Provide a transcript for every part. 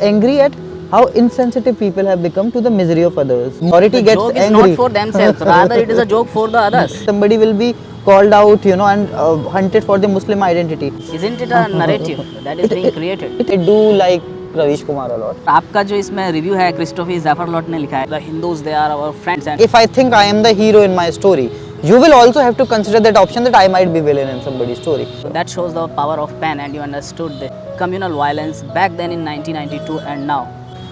angry at how insensitive people have become to the misery of others. Minority The gets joke is angry. not for themselves, rather it is a joke for the others. Somebody will be called out, and hunted for the Muslim identity. Isn't it a narrative that is being created? I do like Ravish Kumar a lot. आपका जो इसमें review है Christopher ज़फरलॉट ने लिखा है the Hindus they are our friends and If I think I am the hero in my story, you will also have to consider that option that I might be villain in somebody's story. that shows the power of pen and you understood the communal violence back then in 1992 and now.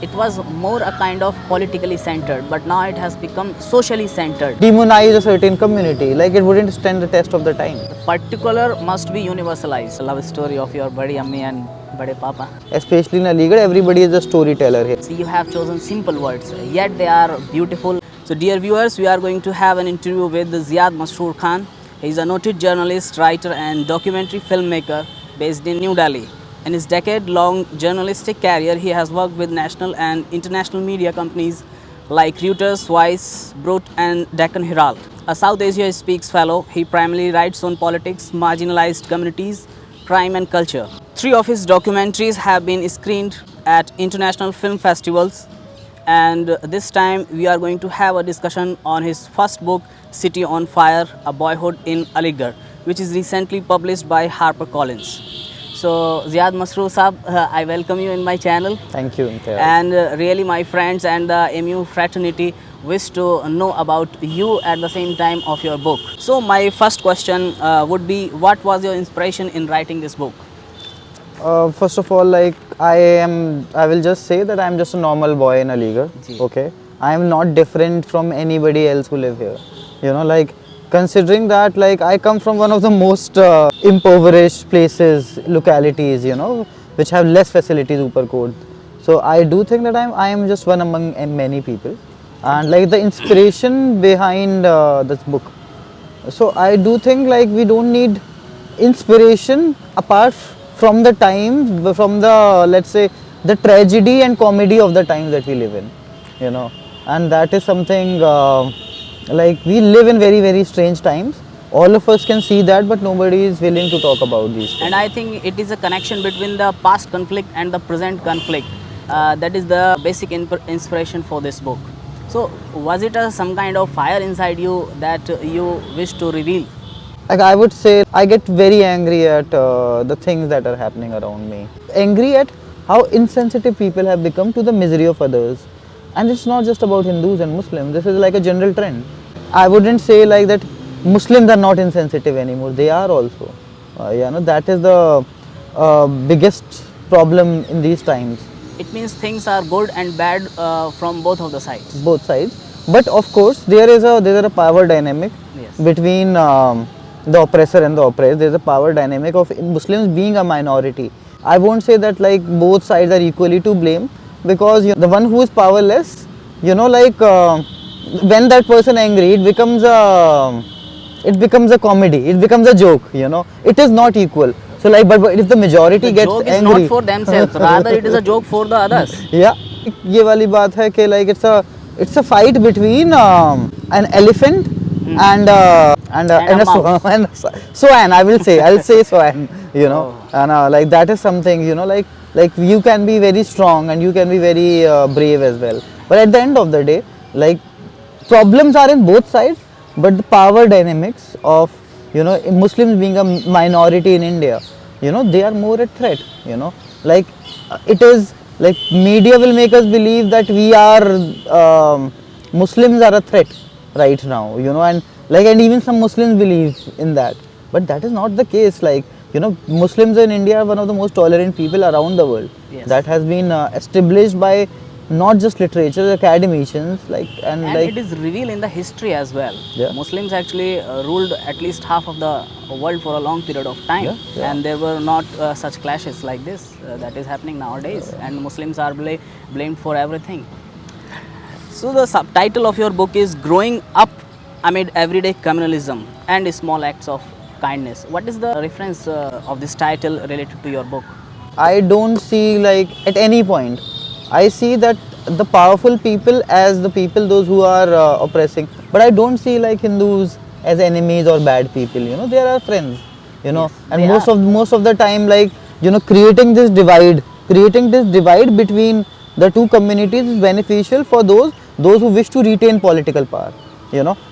It was more a kind of politically centered, but now it has become socially centered. Demonize a certain community, like it wouldn't stand the test of the time. Particular must be universalized. Love story of your badi ammi and bade papa. Especially in Aligarh, everybody is a storyteller here. So you have chosen simple words, yet they are beautiful. So dear viewers, we are going to have an interview with Zeyad Masroor Khan. He is a noted journalist, writer and documentary filmmaker based in New Delhi. In his decade-long journalistic career, he has worked with national and international media companies like Reuters, Vice, Brut and Deccan Herald. A South Asia Speaks fellow, he primarily writes on politics, marginalized communities, crime and culture. 3 of his documentaries have been screened at international film festivals, and this time we are going to have a discussion on his first book, City on Fire, A Boyhood in Aligarh, which is recently published by HarperCollins. So Zeyad Masroor Saab, I welcome you in my channel. Thank you, Imtiaz. And really my friends and the MU fraternity wish to know about you at the same time of your book. So my first question would be, what was your inspiration in writing this book? First of all, like I will just say that I am just a normal boy in Aligarh. Ji. Okay, I am not different from anybody else who live here. Like considering that, like I come from one of the most impoverished places, localities, which have less facilities, Upar Kot. So I do think that I am just one among many people, and like the inspiration behind this book. So I do think like we don't need inspiration apart from the time, from the, let's say, the tragedy and comedy of the times that we live in, and that is something like we live in very, very strange times. All of us can see that, but nobody is willing to talk about these things. And I think it is a connection between the past conflict and the present conflict. That is the basic inspiration for this book. So was it some kind of fire inside you that you wish to reveal? Like I would say, I get very angry at the things that are happening around me. Angry at how insensitive people have become to the misery of others. And it's not just about Hindus and Muslims, this is like a general trend. I wouldn't say like that Muslims are not insensitive anymore, they are also. That is the biggest problem in these times. It means things are good and bad from both of the sides. Both sides. But of course, there is a power dynamic Yes. between the oppressor and the oppressed. There is a power dynamic of Muslims being a minority. I won't say that like both sides are equally to blame, because the one who is powerless, when that person angry, it becomes a comedy, it becomes a joke, it is not equal. So like, but if the majority The gets joke is angry, not for themselves, rather it is a joke for the others. yeah, ये वाली बात है कि like it's a fight between an elephant and a mouse. swan. I'll say swan, Oh. and like that is something, like you can be very strong and you can be very brave as well, but at the end of the day, like problems are in both sides, but the power dynamics of Muslims being a minority in India, they are more at threat, like it is like media will make us believe that we are Muslims are a threat right now, and even some Muslims believe in that, but that is not the case. Like Muslims in India are one of the most tolerant people around the world. Yes. That has been established by not just literature, academicians, And like it is revealed in the history as well. Yeah. Muslims actually ruled at least half of the world for a long period of time, Yeah. and there were not such clashes like this that is happening nowadays, and Muslims are blamed for everything. So the subtitle of your book is Growing Up Amid Everyday Communalism and Small Acts of Kindness. What is the reference of this title related to your book? I don't see like at any point, I see that the powerful people as the people, those who are oppressing, but I don't see like Hindus as enemies or bad people, they are our friends, Yes, and they most are. of the time, like, creating this divide creating this divide between the two communities is beneficial for those who wish to retain political power.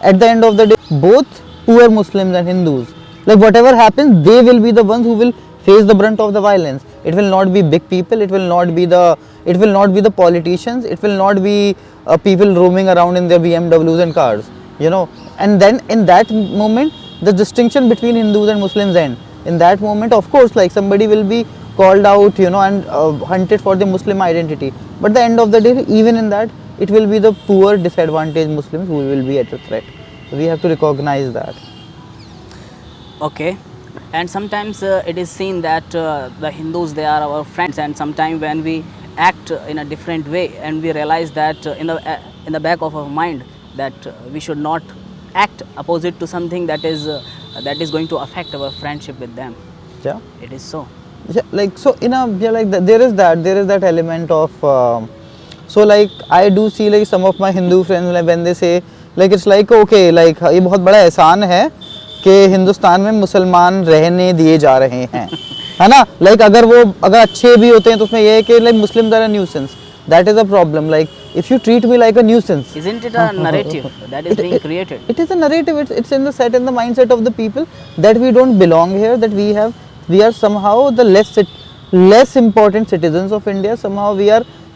At the end of the day, both poor Muslims and Hindus, like whatever happens, they will be the ones who will face the brunt of the violence. It will not be big people. It will not be the politicians. It will not be people roaming around in their BMWs and cars. And then in that moment, the distinction between Hindus and Muslims end. In that moment, of course, like somebody will be called out, and hunted for the Muslim identity. But at the end of the day, even in that, it will be the poor, disadvantaged Muslims who will be at a threat. So we have to recognize that. Okay. And sometimes it is seen that the Hindus, they are our friends, and sometimes when we act in a different way and we realize that in the back of our mind that we should not act opposite to something that is going to affect our friendship with them. Yeah. It is so. Yeah, like so there is that element of so like I do see like some of my Hindu friends, like when they say like it's like okay, like ये बहुत बड़ा एहसान है कि हिंदुस्तान में मुसलमान रहने दिए जा रहे हैं, है ना? Like अगर अच्छे भी होते हैं तो उसमें ये है कि like Muslims are a nuisance. That is a problem. Like if you treat me like a nuisance, Isn't it a narrative that is being created? It is a narrative. It's in the mindset of the people that we don't belong here. That we are somehow the less important citizens of India. Somehow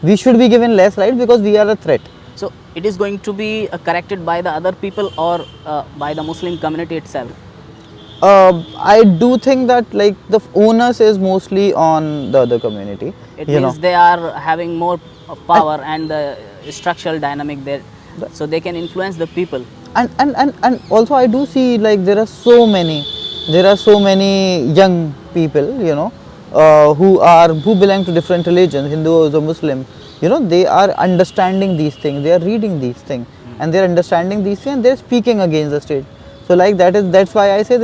we should be given less rights because we are a threat. So it is going to be corrected by the other people or by the Muslim community itself? I do think that like the onus is mostly on the other community. It means they are having more power and the structural dynamic there, so they can influence the people. And also I do see like there are so many young people, who belong to different religions, Hindus or Muslim. They are understanding these things, they are reading these things, and they are understanding these things, and they are speaking against the state. So like that's why I say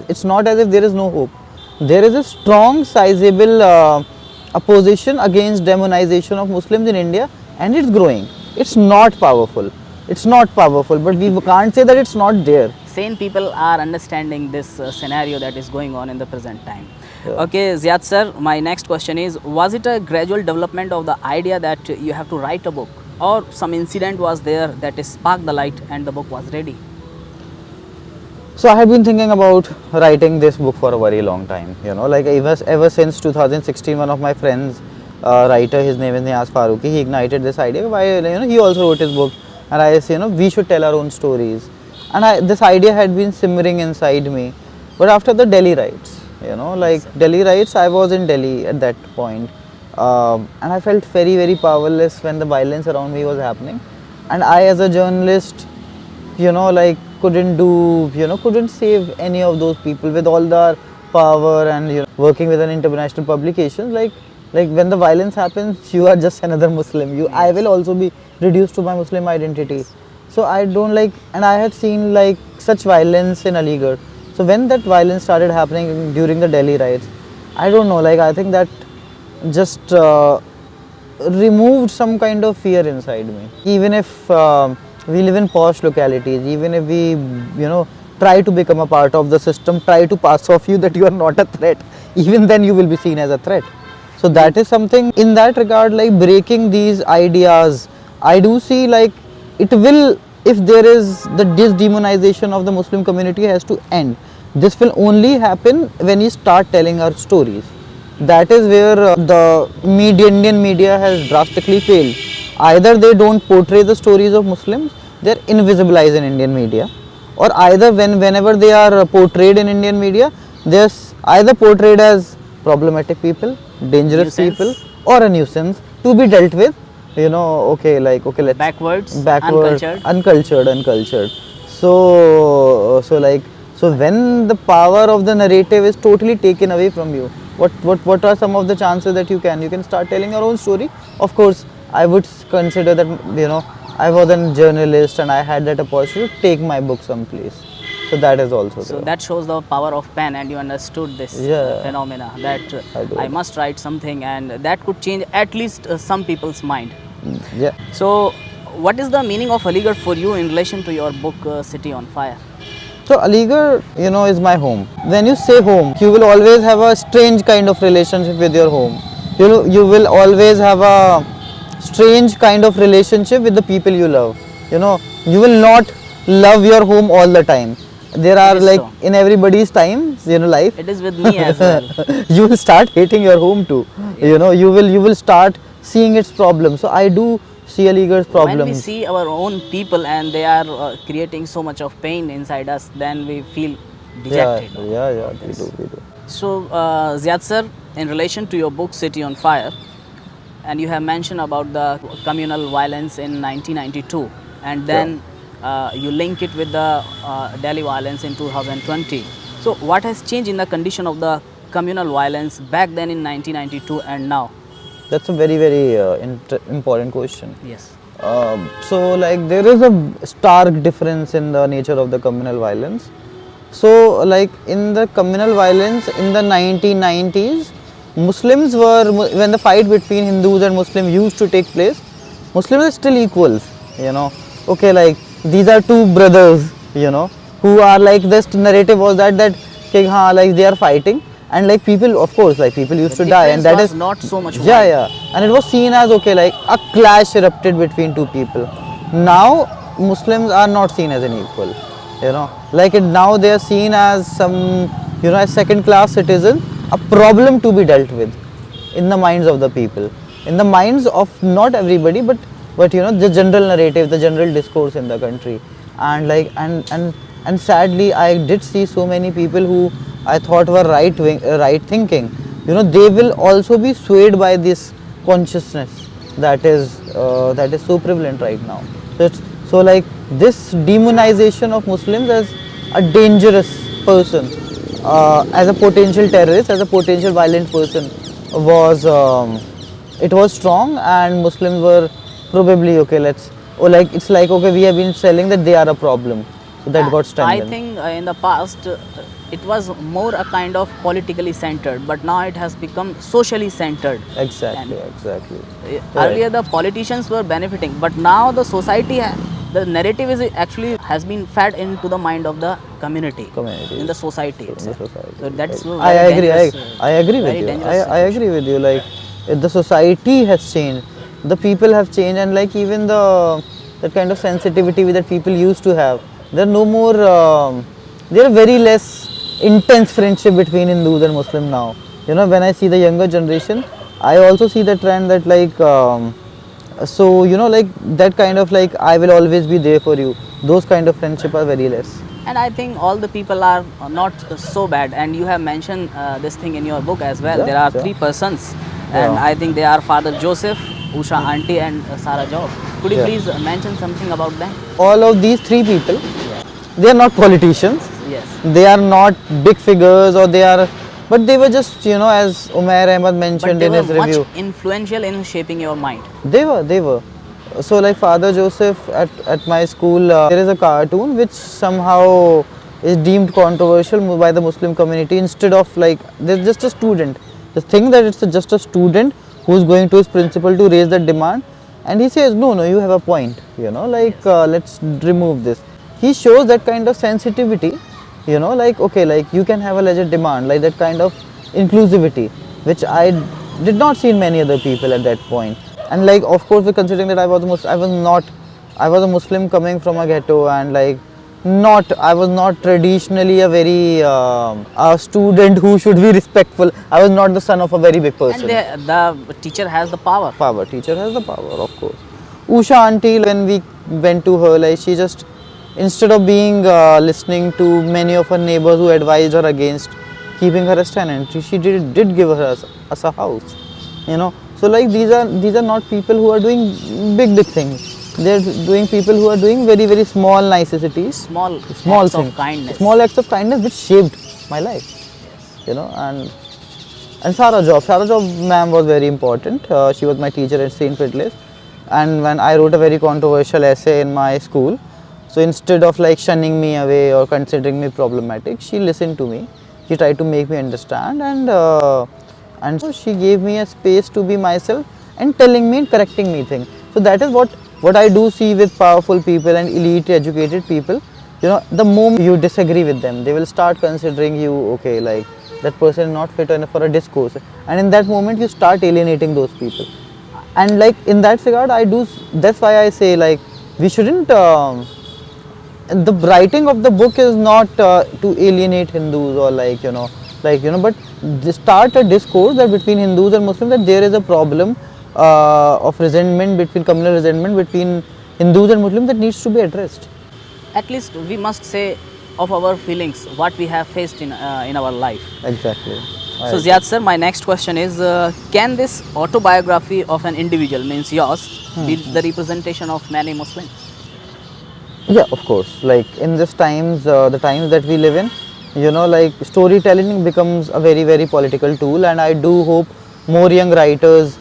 it's not as if there is no hope. There is a strong, sizable opposition against demonization of Muslims in India, and it's growing. It's not powerful, but we can't say that it's not there. Sane people are understanding this scenario that is going on in the present time. Okay, Zeyad sir, my next question is, was it a gradual development of the idea that you have to write a book, or some incident was there that sparked the light and the book was ready? So I have been thinking about writing this book for a very long time, like ever since 2016, one of my friends, writer, his name is Niaz Faruqi, he ignited this idea. He also wrote his book, and I said, we should tell our own stories. And this idea had been simmering inside me. But after the Delhi riots, Delhi riots, I was in Delhi at that point, and I felt very, very powerless when the violence around me was happening. And I, as a journalist, couldn't save any of those people with all the power and working with an international publication. Like when the violence happens, you are just another Muslim. I will also be reduced to my Muslim identity. So I don't like, and I had seen like such violence in Aligarh. So when that violence started happening during the Delhi riots, I don't know, I think that just removed some kind of fear inside me. Even if we live in posh localities, even if we, try to become a part of the system, try to pass off you that you are not a threat, even then you will be seen as a threat. So that is something in that regard, like breaking these ideas. I do see like it will, if there is this demonization of the Muslim community has to end. This will only happen when you start telling our stories. That is where the Indian media has drastically failed. Either they don't portray the stories of Muslims, they are invisibilized in Indian media, or either whenever they are portrayed in Indian media, they are either portrayed as problematic people, dangerous people, or a nuisance to be dealt with. Let's backwards, uncultured. So when the power of the narrative is totally taken away from you, what are some of the chances that you can start telling your own story? Of course, I would consider that I was a journalist and I had that opportunity to take my book someplace. So that is also so there. That shows the power of pen, and you understood this phenomena that I must write something, and that could change at least some people's mind. Yeah. So what is the meaning of Aligarh for you in relation to your book City on Fire? So Aligarh, is my home. When you say home, you will always have a strange kind of relationship with your home. you will always have a strange kind of relationship with the people you love. You will not love your home all the time. There It are, is like, so. in everybody's time, life, It is with me as well. you will start hating your home too. You will start seeing its problems. So I do see Aligarh's When we problems. see our own people and they are creating so much of pain inside us, then we feel Yeah, dejected. yeah, yeah, we Yes. do, we do. So, Ziyad sir, in relation to your book City on Fire, and you have mentioned about the communal violence in 1992, and then you link it with the Delhi violence in 2020. So, what has changed in the condition of the communal violence back then in 1992 and now? That's a very, very important question. Yes. So, like, there is a stark difference in the nature of the communal violence. So, like, in the communal violence in the 1990s, Muslims were, when the fight between Hindus and Muslims used to take place, Muslims are still equals, Okay, like, these are two brothers, who are, like, this narrative was that okay, like, they are fighting, and, like, people, of course, like, people used The to die, and that difference is was not so much yeah, wide. yeah, and it was seen as, okay, like, a clash erupted between two people. Now Muslims are not seen as an equal, like, now they are seen as some, as second class citizen, a problem to be dealt with in the minds of the people, in the minds of not everybody, but the general narrative, the general discourse in the country. And, like, and sadly, I did see so many people who I thought were right thinking, they will also be swayed by this consciousness that is so prevalent right now. So, like, this demonization of Muslims as a dangerous person, as a potential terrorist, as a potential violent person, was it was strong, and Muslims were probably, okay, like, it's like, okay, we have been selling that they are a problem, so that got I strengthened. think in the past it was more a kind of politically centered, but now it has become socially centered. Exactly, And exactly. earlier the politicians were benefiting, but now the society, the narrative is actually has been fed into the mind of the community, in the Communities. society So, in the itself. So society. that's a I very agree. I, dangerous, I agree with very you. dangerous I situation. agree with you. Like, if the society has changed, the people have changed, and, like, even the kind of sensitivity that people used to have, there are no more. There are very less intense friendship between Hindus and Muslim now. When I see the younger generation, I also see the trend that, like. So, like, that kind of, like, I will always be there for you, those kind of friendship are very less. And I think all the people are not so bad. And you have mentioned this thing in your book as well. Yeah, There are yeah, three persons, and yeah, I think they are Father Joseph, Usha Auntie, and Sarah Job. Could you yeah. please mention something about them? All of these three people, Yeah. they are not politicians, Yes. they are not big figures, or they are, but they were just, as Umair Ahmed But mentioned they in were his much review, influential in shaping your mind. they were. So, like, Father Joseph, at my school, there is a cartoon which somehow is deemed controversial by the Muslim community. Instead of, like, there's just a student, the thing that it's just a student who's going to his principal to raise that demand, and he says, no, no, you have a point, like, Yes. let's remove this. He shows that kind of sensitivity, like, okay, like, you can have a legit demand, like, that kind of inclusivity, which I did not see in many other people at that point. And, like, of course, considering that I was a Muslim coming from a ghetto, and, like, I was not traditionally a very a student who should be respectful. I was not the son of a very big And person. the teacher has the power. Power, teacher has the power, of course. Usha auntie, when we went to her, like, she just, instead of being listening to many of her neighbors who advised her against keeping her as tenant, she did give us a house, So, like, these are not people who are doing big things. They're doing people who are doing very, very small niceties, Small small acts of things, kindness. small acts of kindness which shaped my life, and Sarah Job ma'am was very important. She was my teacher at St. Fidley's, and when I wrote a very controversial essay in my school, so instead of, like, shunning me away or considering me problematic, she listened to me. She tried to make me understand, and so she gave me a space to be myself and telling me and correcting me things. So that is what I do see with powerful people and elite educated people. The moment you disagree with them, they will start considering you, okay, like, that person is not fit enough for a discourse, and in that moment you start alienating those people. And like in that regard, that's why I say like we shouldn't. The writing of the book is not to alienate Hindus or but start a discourse that between Hindus and Muslims, that there is a problem of resentment, between communal resentment between Hindus and Muslims, that needs to be addressed. At least we must say of our feelings, what we have faced in our life. Exactly. So Zeyad sir, my next question is, can this autobiography of an individual, means yours, be the representation of many Muslims? Yeah, of course. Like in this times, the times that we live in, like storytelling becomes a very, very political tool, and I do hope more young writers,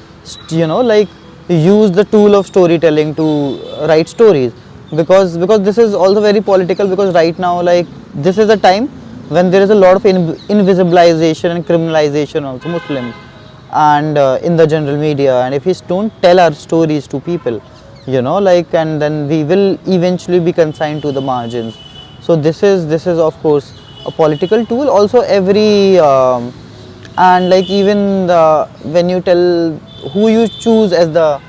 like use the tool of storytelling to write stories, because this is also very political, because right now, like this is a time when there is a lot of invisibilization and criminalization of Muslims and in the general media, and if we don't tell our stories to people, and then we will eventually be consigned to the margins. So this is of course a political tool. Also every and like even when you tell who you choose as the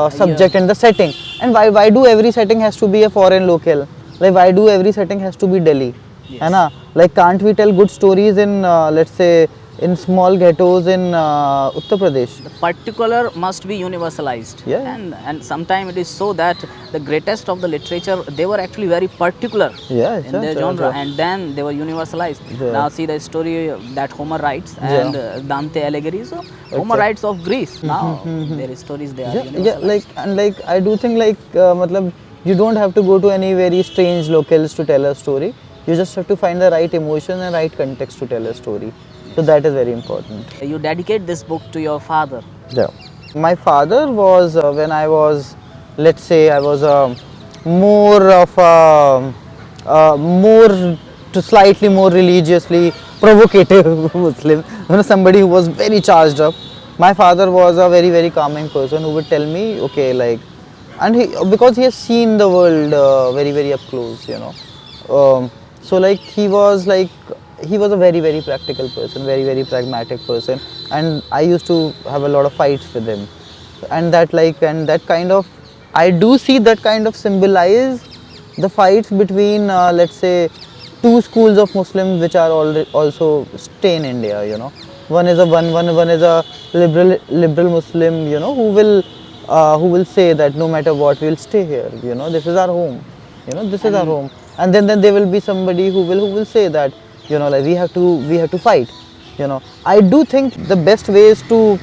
subject and the setting, and why do every setting has to be a foreign local, like why do every setting has to be Delhi? Yes. है ना? Like can't we tell good stories in let's say in small ghettos in Uttar Pradesh? The particular must be universalized. Yeah. And sometimes it is so that the greatest of the literature, they were actually very particular Yeah, in sure, their sure, genre, sure. and then they were universalized. Yeah. Now see the story that Homer writes and Dante Alighieri. So Homer writes of Greece. Now their stories, they are universalized. Like and like I do think like matlab, you don't have to go to any very strange locales to tell a story. You just have to find the right emotion and right context to tell a story. So that is very important. You dedicate this book to your father. Yeah. My father was when I was, let's say, I was more of more to slightly more religiously provocative Muslim. Somebody who was very charged up. My father was a very, very calming person who would tell me, okay, like, and because he has seen the world very, very up close, so like he was a very, very practical person, very, very pragmatic person, and I used to have a lot of fights with him, and that kind of, I do see that kind of symbolize the fights between let's say two schools of Muslims which are also stay in India. One is a liberal Muslim, who will say that no matter what we will stay here. This is our home. This is our home. And then there will be somebody who will say that like we have to fight. I do think the best way is to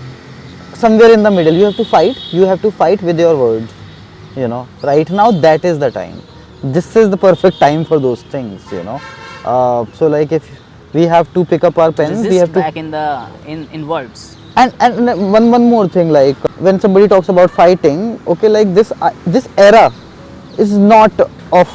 somewhere in the middle. You have to fight. You have to fight with your words. Right now that is the time. This is the perfect time for those things. So like if we have to pick up our pens, we have to back in words. And one more thing, like when somebody talks about fighting, okay, like this era is not of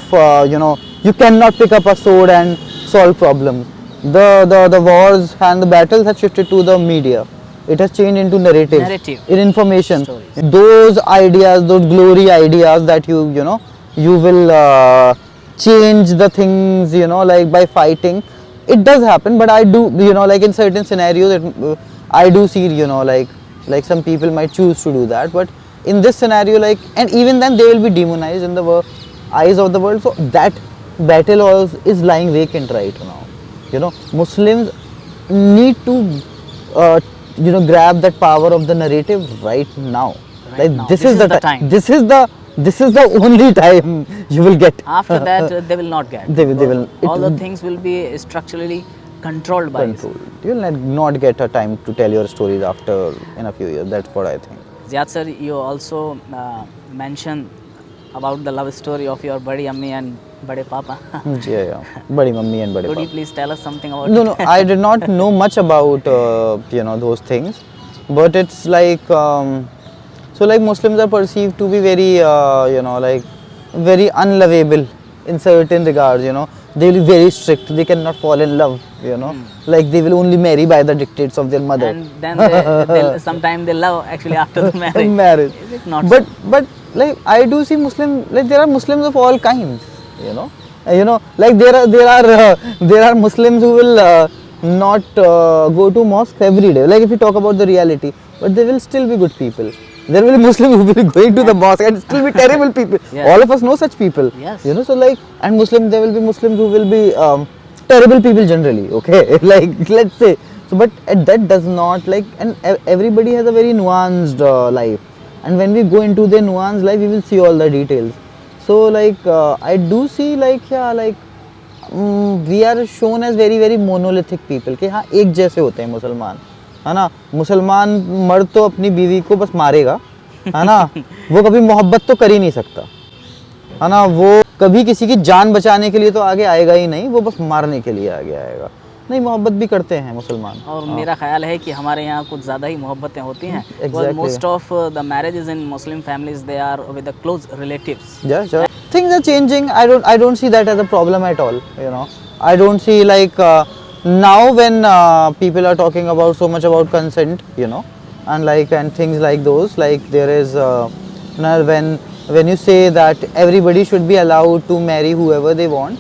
you cannot pick up a sword and solve problems. The wars and the battles have shifted to the media. It has changed into narrative, in information. Stories. Those ideas, those glory ideas that you will change the things, like by fighting. It does happen, but I do, like in certain scenarios, I do see, like some people might choose to do that, but in this scenario, like, and even then they will be demonized in the eyes of the world. So that battle is lying vacant right now. Muslims need to, grab that power of the narrative right now. This is the time. This is the only time you will get. After that, they will not get. They will. All the things will be structurally controlled by us. You will not get a time to tell your stories after in a few years. That's what I think. Zeyad sir, you also mentioned about the love story of your Badi Ammi and Bade Papa. Yeah. Badi Mummy and Bade Papa. Could you please tell us something about No, I did not know much about those things, but it's like so like Muslims are perceived to be very like very unlovable in certain regards. They will be very strict. They cannot fall in love. Like they will only marry by the dictates of their mother. And then sometimes they love actually after the marriage. Marriage. Is it not? But like I do see Muslims, like there are Muslims of all kinds. Like there are Muslims who will not go to mosque every day. Like if you talk about the reality, but there will still be good people. There will be Muslims who will be going to the mosque and still be terrible people. Yeah. All of us know such people. Yes. You know, so like, and Muslim, there will be Muslims who will be terrible people generally. Okay, like let's say. So, but that does not like, and everybody has a very nuanced life. And when we go into their nuanced life, we will see all the details. So like, I do see like, yeah, like. We are shown as very very monolithic people कि हाँ एक जैसे होते हैं मुसलमान, है ना. मुसलमान मर्द तो अपनी बीवी को बस मारेगा, है ना. वो कभी मोहब्बत तो कर ही नहीं सकता, है ना. वो कभी किसी की जान बचाने के लिए तो आगे आएगा ही नहीं, वो बस मारने के लिए आगे आएगा. नहीं, मोहब्बत भी करते हैं मुसलमान. और मेरा ख्याल है कि हमारे यहाँ कुछ ज़्यादा ही मोहब्बतें होती हैं. Most of the marriages in Muslim families they are with the close relatives. Things are changing. I don't see that as a problem at all. You know, I don't see like now when people are talking about so much about consent, you know, and like and things like those. Like there is now when you say that everybody should be allowed to marry whoever they want,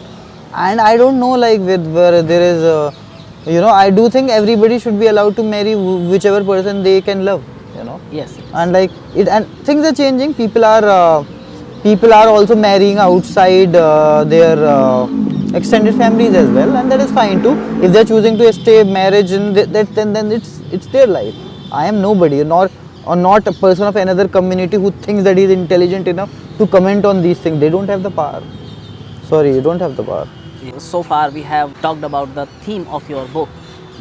and I don't know like where there is you know, I do think everybody should be allowed to marry whichever person they can love. You know. Yes. And like it, and things are changing. People are also marrying outside their extended families as well, and that is fine too. If they are choosing to stay marriage, in that then it's their life. I am nobody, or not a person of another community who thinks that he is intelligent enough to comment on these things. They don't have the power. Sorry, you don't have the power. So far we have talked about the theme of your book.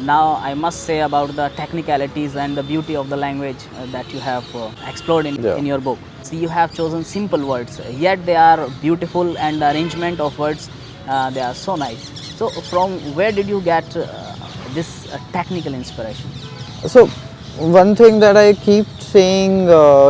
Now I must say about the technicalities and the beauty of the language that you have explored in your book. So you have chosen simple words, yet they are beautiful, and the arrangement of words they are so nice. So from where did you get this technical inspiration? So one thing that I keep saying,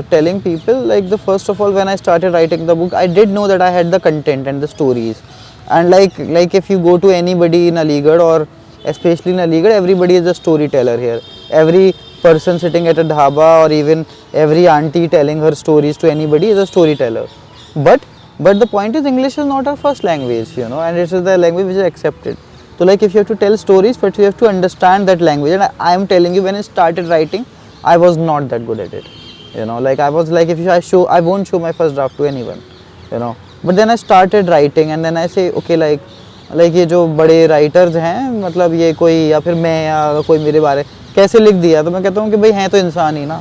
telling people, like the first of all, when I started writing the book, I did know that I had the content and the stories, and like if you go to anybody in Aligarh, or especially in Aligarh, everybody is a storyteller here. Every person sitting at a dhaba, or even every auntie telling her stories to anybody is a storyteller. But the point is, English is not our first language, you know, and it is the language which is accepted. So like if you have to tell stories, but you have to understand that language. And I am telling you, when I started writing, I was not that good at it. You know, like I was like, I won't show my first draft to anyone, you know. But then I started writing, and then I say, okay, like ये जो बड़े writers हैं, मतलब ये कोई, या फिर मैं, या कोई मेरे बारे कैसे लिख दिया, तो मैं कहता हूँ कि भाई हैं तो इंसान ही ना,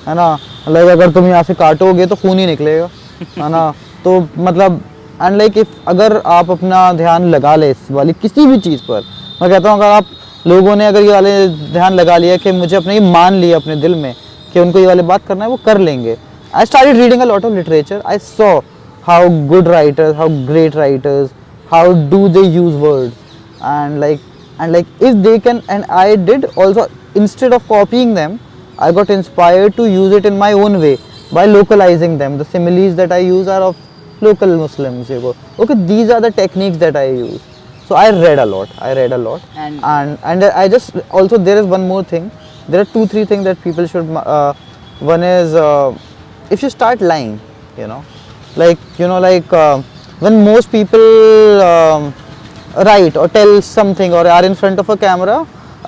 है ना. लाइक अगर तुम यहाँ से काटोगे तो खून ही निकलेगा, है ना. तो मतलब एंड लाइक इफ अगर आप अपना ध्यान लगा ले इस वाली किसी भी चीज़ पर, मैं कहता हूँ अगर आप लोगों ने अगर ये वाले ध्यान लगा लिया कि मुझे अपने ये मान लिया अपने दिल में कि उनको ये वाली बात करना है, वो कर लेंगे. I started reading a lot of literature. I saw how good writers, how great writers, how do they use words, and like if they can, and I did also, instead of copying them, I got inspired to use it in my own way by localizing them. The similes that I use are of local Muslims. You go, okay, these are the techniques that I use. So I read a lot, and I just also, there is one more thing. There are 2-3 things that people should one is if you start lying, you know, when most people write or tell something or are in front of a camera,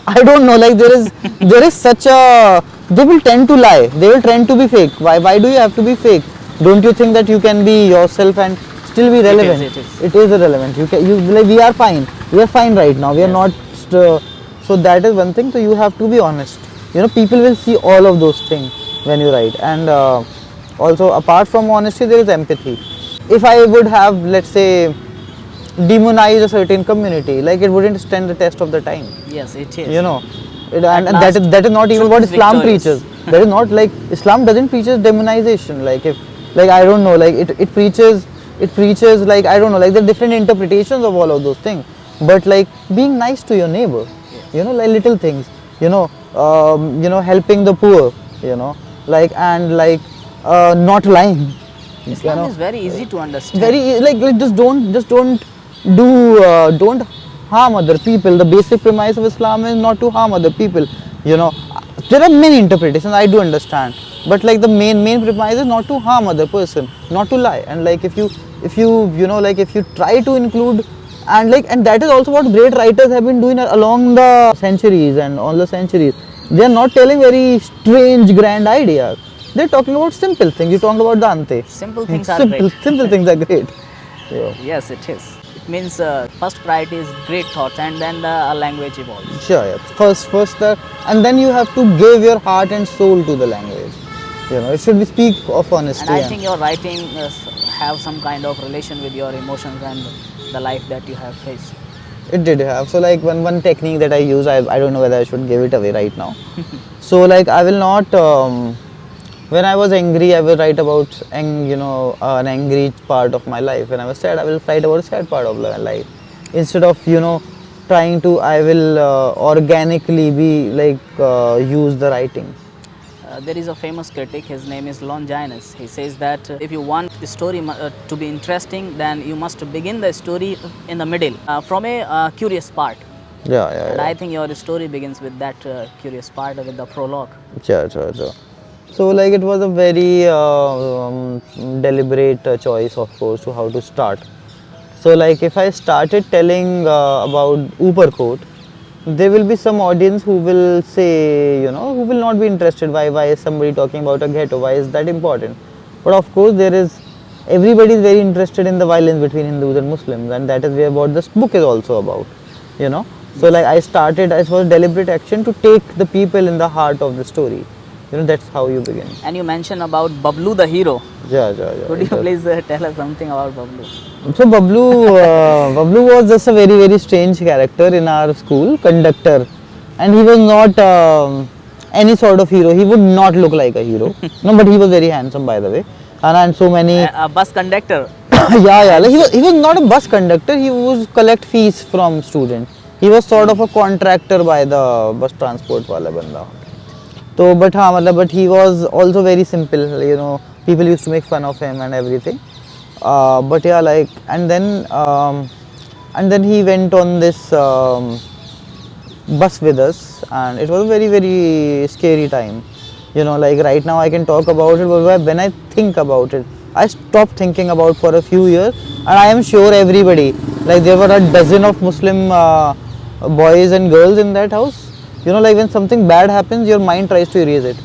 I don't know, like there is such a, they will tend to lie, they will tend to be fake. Why do you have to be fake? Don't you think that you can be yourself and still be relevant? It is irrelevant. Like, we are fine right now. We are not. So that is one thing. So you have to be honest. You know, people will see all of those things when you write. And also, apart from honesty, there is empathy. If I would have, let's say, demonized a certain community, like, it wouldn't stand the test of the time. Yes, it is. You know, and that is not even what Islam preaches. That is not, like, Islam doesn't preach demonization. Like I don't know, like it preaches like, I don't know, like there are different interpretations of all of those things. But like being nice to your neighbor, you know, like little things, you know, helping the poor, you know, like, and like not lying. Islam is very easy to understand. Just don't harm other people. The basic premise of Islam is not to harm other people. You know, there are many interpretations, I do understand, but like the main premise is not to harm other person, not to lie. And like if you know, like if you try to include and that is also what great writers have been doing along the centuries and all the centuries. They are not telling very strange grand ideas. They're talking about simple things. You talked about Dante. Simple things are Simple, great. simple things are great. Yeah. Yes, it is. It means first priority is great thoughts, and then the language evolves. Sure, yeah. First, and then you have to give your heart and soul to the language. It should be speak of honesty. And I think your writing have some kind of relation with your emotions and the life that you have faced. It did have. So like one technique that I use, I don't know whether I should give it away right now. So like I will not. When I was angry, I will write about an angry part of my life. When I was sad, I will write about a sad part of my life. Instead of trying to, I will organically be like use the writing. There is a famous critic, his name is Longinus. He says that if you want the story to be interesting, then you must begin the story in the middle, from a curious part. Yeah. And I think your story begins with that curious part, with the prologue. Sure. So like it was a very deliberate choice, of course, to how to start. So like if I started telling about Upar Kot, there will be some audience who will say, who will not be interested. Why is somebody talking about a ghetto? Why is that important? But of course, everybody is very interested in the violence between Hindus and Muslims, and that is what this book is also about. So like it was deliberate action to take the people in the heart of the story. That's how you begin. And you mentioned about Bablu the hero. Yeah. Could you please tell us something about Bablu? So Bablu was just a very, very strange character in our school, conductor, and he was not any sort of hero. He would not look like a hero. No, but he was very handsome, by the way, and so many. A bus conductor. Yeah. Like he was not a bus conductor. He was collect fees from students. He was sort of a contractor by the bus transport wala banda. So, but he was also very simple. People used to make fun of him and everything. But yeah, like and then he went on this bus with us, and it was a very, very scary time. Like right now I can talk about it, but when I think about it, I stopped thinking about for a few years, and I am sure everybody, like there were a dozen of Muslim boys and girls in that house. Like when something bad happens, your mind tries to erase it.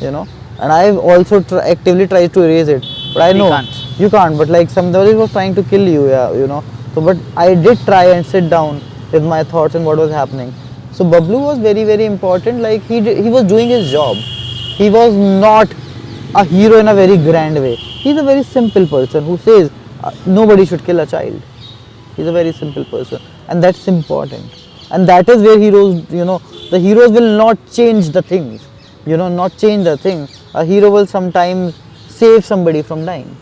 And I've also actively tried to erase it, but I know you can't. But like somebody was trying to kill you, yeah. So, but I did try and sit down with my thoughts and what was happening. So Bablu was very, very important. Like he was doing his job. He was not a hero in a very grand way. He's a very simple person who says nobody should kill a child. He's a very simple person, and that's important. And that is where heroes, the heroes will not change the things, not change the thing. A hero will sometimes save somebody from dying.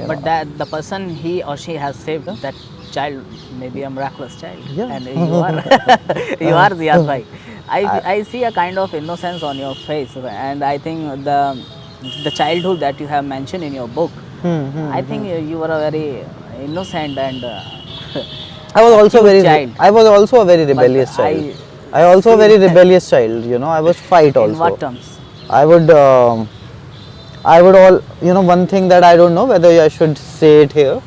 But that the person he or she has saved, that child may be a miraculous child. Yeah. And you are, you are Zeyad bhai. I see a kind of innocence on your face, and I think the childhood that you have mentioned in your book, I think you were a very innocent and I was also I was also a very rebellious child. I also a very rebellious child. I was fight also. In what terms? I would one thing that I don't know whether I should say it here,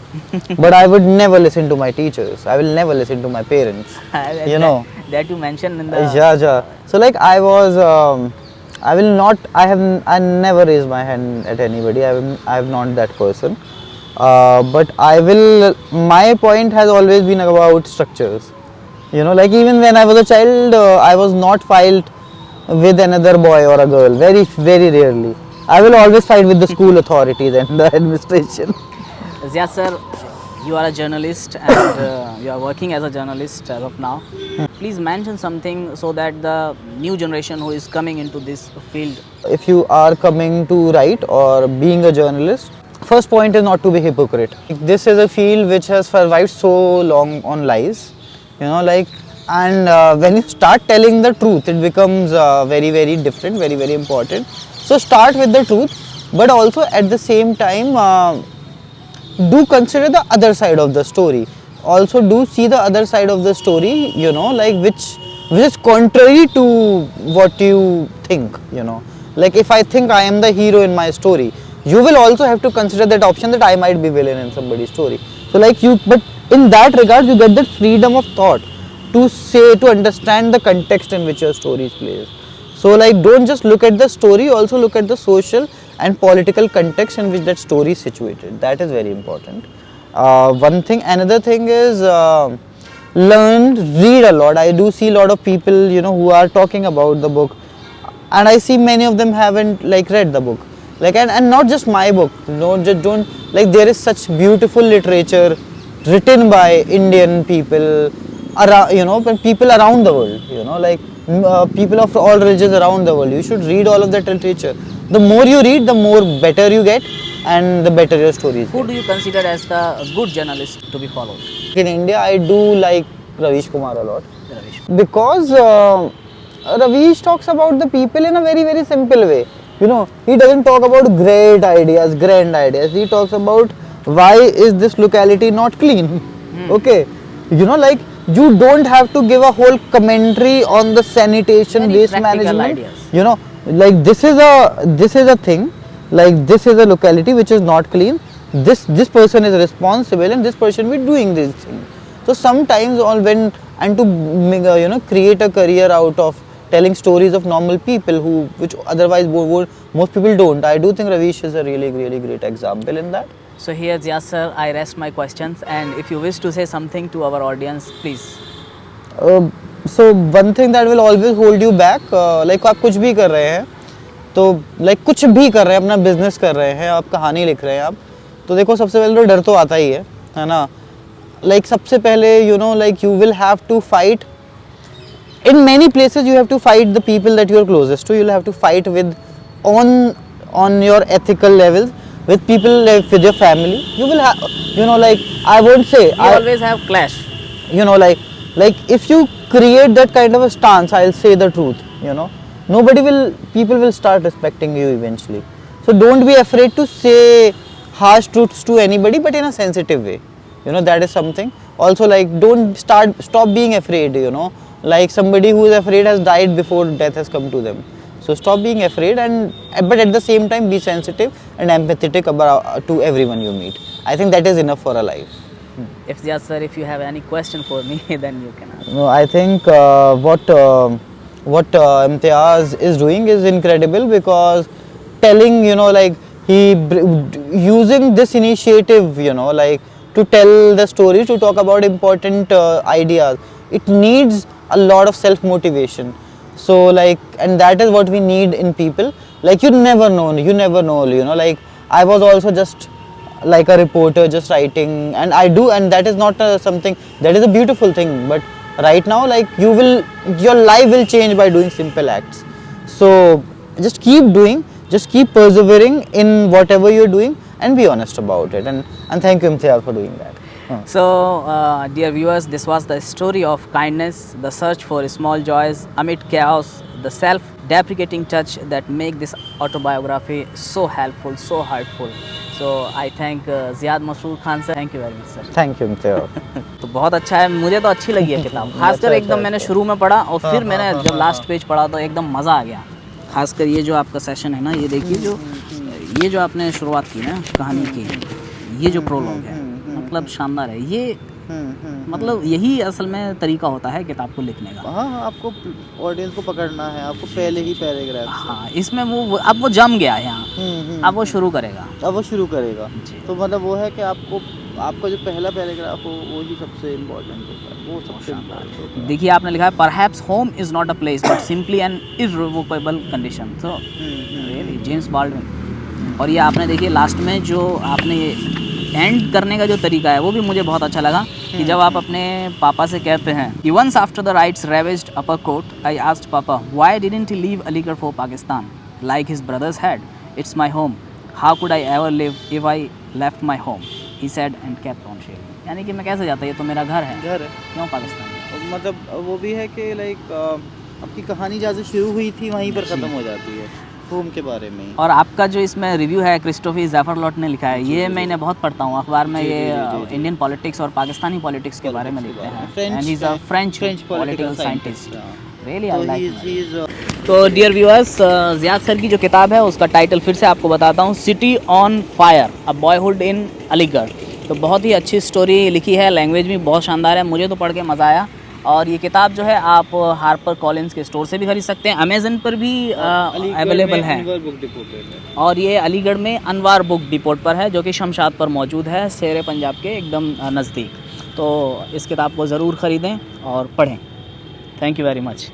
but I would never listen to my teachers. I will never listen to my parents. That you mentioned in the. Yeah. So like I was, I will not. I never raised my hand at anybody. I'm not that person. But I will. My point has always been about structures. Like even when I was a child, I was not fight with another boy or a girl. Very, very rarely. I will always fight with the school authorities and the administration. Ziyad sir, you are a journalist and you are working as a journalist as of now. Please mention something so that the new generation who is coming into this field. If you are coming to write or being a journalist, first point is not to be hypocrite. This is a field which has survived so long on lies, and when you start telling the truth, it becomes very, very different, very, very important. So start with the truth, but also at the same time, do consider the other side of the story. Also do see the other side of the story, which is contrary to what you think, Like if I think I am the hero in my story, you will also have to consider that option that I might be villain in somebody's story. So but in that regard you get that freedom of thought to say, to understand the context in which your story is placed. So like, don't just look at the story, also look at the social and political context in which that story is situated. That is very important. One thing. Another thing is read a lot. I do see a lot of people, you know, who are talking about the book, and I see many of them haven't like read the book. Like, and not just my book. Don't like, there is such beautiful literature written by Indian people around, you know, people around the world, you know, like people of all religions around the world. You should read all of that literature. The more you read, the more better you get, and the better your stories Who get. do you consider as the good journalist to be followed? In India, I do like Ravish Kumar a lot, Ravish. because Ravish talks about the people in a very, very simple way. You know, he doesn't talk about great ideas, grand ideas. He talks about why is this locality not clean. Okay, you know, like, you don't have to give a whole commentary on the sanitation, Very waste practical management. ideas. You know, like, this is a thing. Like, this is a locality which is not clean. This person is responsible, and this person will be doing this thing. So sometimes, and to you know, create a career out of telling stories of normal people which otherwise most people don't. I do think Ravish is a really, really great example in that. So here, Ziyad sir, I rest my questions, and if you wish to say something to our audience, please. So one thing that will always hold you back, like, आप कुछ भी कर रहे हैं, तो like कुछ भी कर रहे हैं, अपना बिजनेस कर रहे हैं, आप कहानी लिख रहे हैं आप, तो देखो, सबसे पहले तो डर तो आता ही है ना. Like, सबसे पहले, you know, like, you will have to fight. In many places, you have to fight the people that you are closest to. You'll have to fight on your ethical levels, with people, like, with your family. You will have, you know, like, I won't say. You always have clash. You know, like if you create that kind of a stance, I'll say the truth. You know, people will start respecting you eventually. So don't be afraid to say harsh truths to anybody, but in a sensitive way. You know, that is something. Also, like, stop being afraid. You know, like, somebody who is afraid has died before death has come to them. So stop being afraid, but at the same time be sensitive and empathetic to everyone you meet. I think that is enough for a life. If Ziyad sir, if you have any question for me, then you can ask. No, I think what Imtiaz is doing is incredible, because telling, you know, like, using this initiative, you know, like, to tell the story, to talk about important ideas, it needs a lot of self-motivation. So, like, and that is what we need in people. Like, you never know, you know, like, I was also just like a reporter, just writing, and that is not something, that is a beautiful thing, but right now, like, your life will change by doing simple acts. So just keep doing, just keep persevering in whatever you're doing, and be honest about it, and thank you, Imtiaz, for doing that. So, dear viewers, this was the story of kindness, the search for small joys amid chaos, the self-deprecating touch that make this autobiography so helpful, so heartful. So, I thank Zeyad Masroor Khan sir. Thank you very much, sir. Thank you, Imtiaz. तो बहुत अच्छा है, मुझे तो अच्छी लगी है किताब, खासकर एकदम मैंने शुरू में पढ़ा और फिर मैंने जब लास्ट पेज पढ़ा तो एकदम मज़ा आ गया. खासकर ये जो आपका सेशन है ना, ये देखिए, ये जो आपने शुरुआत की ना कहानी की, ये जो प्रोलॉग है, मतलब शानदार है ये. मतलब यही असल में तरीका होता है किताब को लिखने का. हाँ, आपको ऑडियंस को पकड़ना है, आपको पहले ही पैराग्राफ. हाँ, इसमें अब वो जम गया है यहाँ, अब वो शुरू करेगा. तो मतलब वो है कि आपका जो पहला पैराग्राफ हो, वो ही सबसे इम्पोर्टेंट होता है, वो सबसे इम्पोर्टेंट होता है. देखिए, आपने लिखा है, perhaps home is not a place but simply an irrevocable condition. So really James Baldwin. और ये आपने देखिए लास्ट में जो आपने एंड करने का जो तरीका है, वो भी मुझे बहुत अच्छा लगा, कि जब आप अपने पापा से कहते हैं कि once after the riots ravaged Upar Kot, I asked Papa, why didn't he leave Aligarh for Pakistan like his brothers had? It's my home. How could I ever live if I left my home? He said and kept on shaking. यानी कि मैं कैसे जाता, ये तो मेरा घर है, क्यों पाकिस्तान में? मतलब वो भी है कि लाइक आपकी कहानी जहाँ से शुरू हुई थी वहीं पर ख़त्म हो जाती है, होम के बारे में. और आपका जो इसमें रिव्यू है, क्रिस्टोफी ज़ैफरलॉट ने लिखा है, ये मैं बहुत पढ़ता हूँ अखबार में. ये इंडियन पॉलिटिक्स और पाकिस्तानी पॉलिटिक्स के बारे में लिखते हैं, and he is a French political scientist. Really I like. तो डियर व्यूअर्स, ज़ियाद सर की जो किताब है उसका टाइटल फिर से आपको बताता हूँ, city on fire, a boyhood in Aligarh. तो बहुत ही अच्छी स्टोरी लिखी है, लैंग्वेज भी बहुत शानदार है, मुझे तो पढ़ के मज़ा आया। और ये किताब जो है आप हार्पर कॉलिन्स के स्टोर से भी खरीद सकते हैं, अमेज़न पर भी अवेलेबल है। और ये अलीगढ़ में अनवार बुक डिपोट पर है, जो कि शमशाद पर मौजूद है, शेर पंजाब के एकदम नज़दीक। तो इस किताब को ज़रूर ख़रीदें और पढ़ें। Thank you very much.